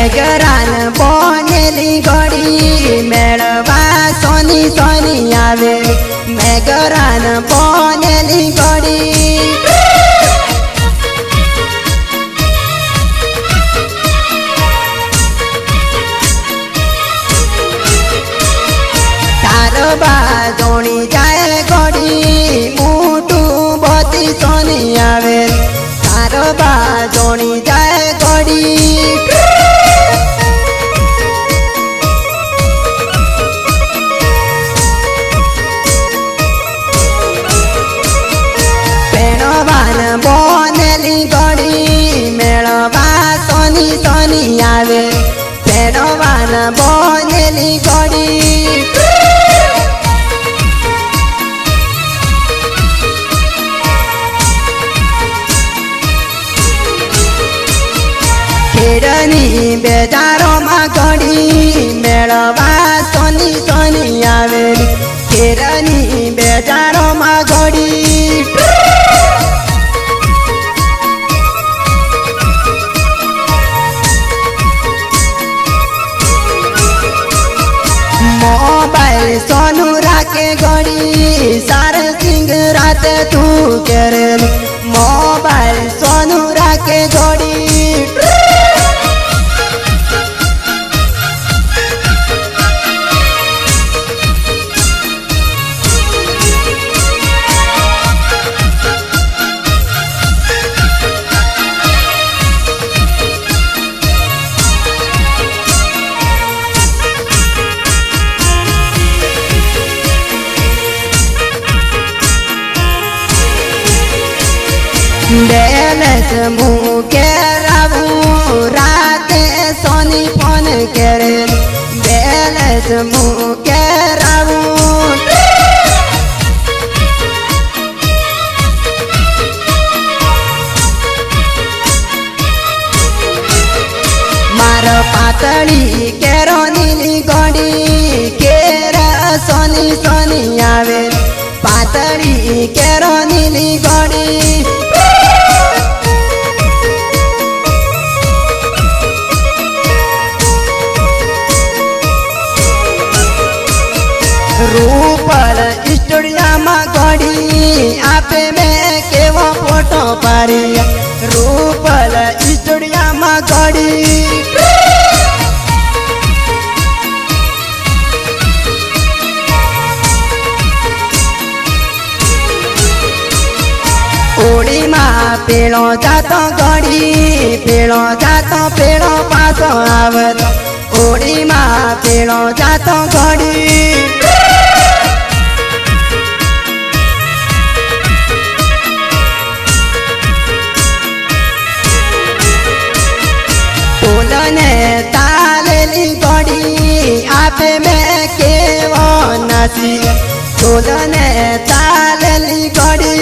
मेघरान बनेली घड़ी मेळवा सोनी सोनी आवे मेघरान बनेली घड़ी तारो बाजोणी जाए घड़ी मोटू बती सोनी आवे तारो बाजोणी जाए घड़ी बनेली घड़ी मेळवा सोनी सोनी आवे पेड़वान बनेली घड़ी खेरनी बेजारो मा घड़ी मेळवा सोनी सोनी आवे खेरनी बेजारो मा घड़ी मोबाइल सोनू राके घड़ी सारे सिंह रात तू करेल मोबाइल सोनू राके घड़ी बैलेंस मुके रावू राते सोनी फोन करे बैलेंस मुके रावू मार पातली केरो नीली घड़ी केरा सोनी सोनी आवे पातली केरो नीली घड़ी रूपल स्टूडियो में घड़ी आपे में केवो फोटो पारी रूपल स्टूडियो में घड़ी ओड़ी में पेड़ो जातो घड़ी पेड़ो जातो पेड़ो पासो आवत ओड़ी में पेड़ो जातो घड़ी ने तालेली घड़ी आपे में केवो नासी ने तालेली घड़ी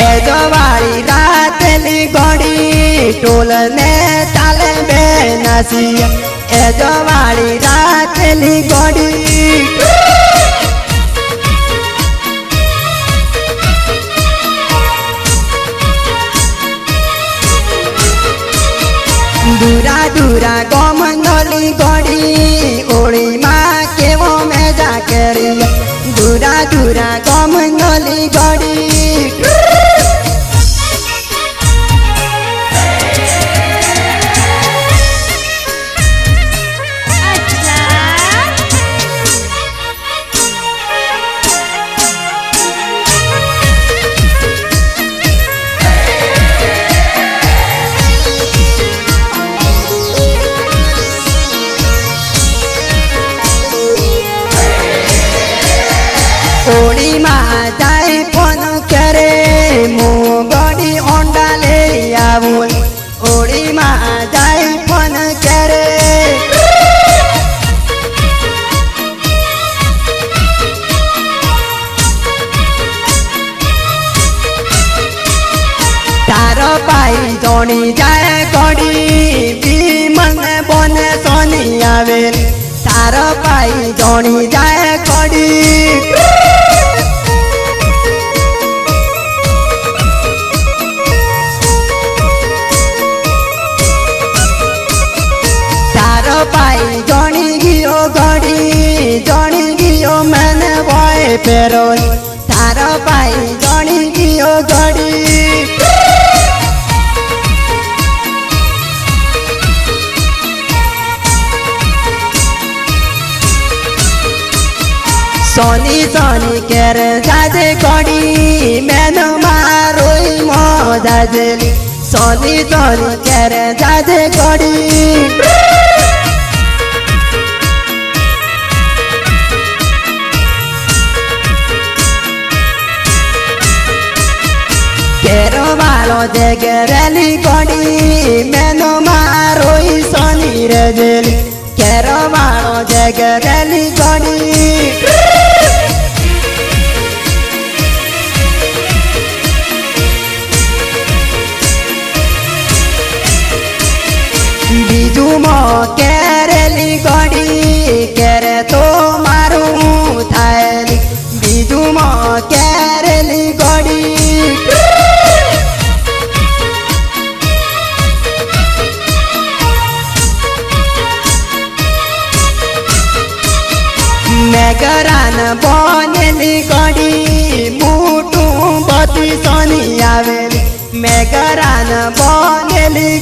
एजवाड़ी रातली घड़ी टोल ने ताले बेनासी एजवाड़ी रातली घड़ी दूरा दूरा गमंगली घड़ी ओड़ी माँ केवो मेजा करी दूरा दूरा गमंगली घड़ी ओड़ी माँ जाए फोन करे मु गड़ी अंडा ले आवू ओड़ी माँ जाए फोन करे तारो पाई जोड़ी जाए घड़ी विमन बने सोनी आवे तारो पाई जोड़ी जाए घड़ी રોજ તારા ભાઈ જાણી ગયો ઘડી સોની સોની કેર જાજે ઘડી મેન મારોઈ મોજાજલી સોની સોની કેર જાજે ઘડી કેરો વાળો જે ગેરેલી ઘડી મેનો મારોઈ સોની રજેલી કેરો વાળો જે ગેરેલી ઘડી બીજું મો કેરેલી ઘડી કેરે તો મારું થાયલી બીજું મો કેરેલી ઘડી મેઘરાન બનેલી ઘડી મોટું બધી સોની આવેલી મેઘરાન બનેલી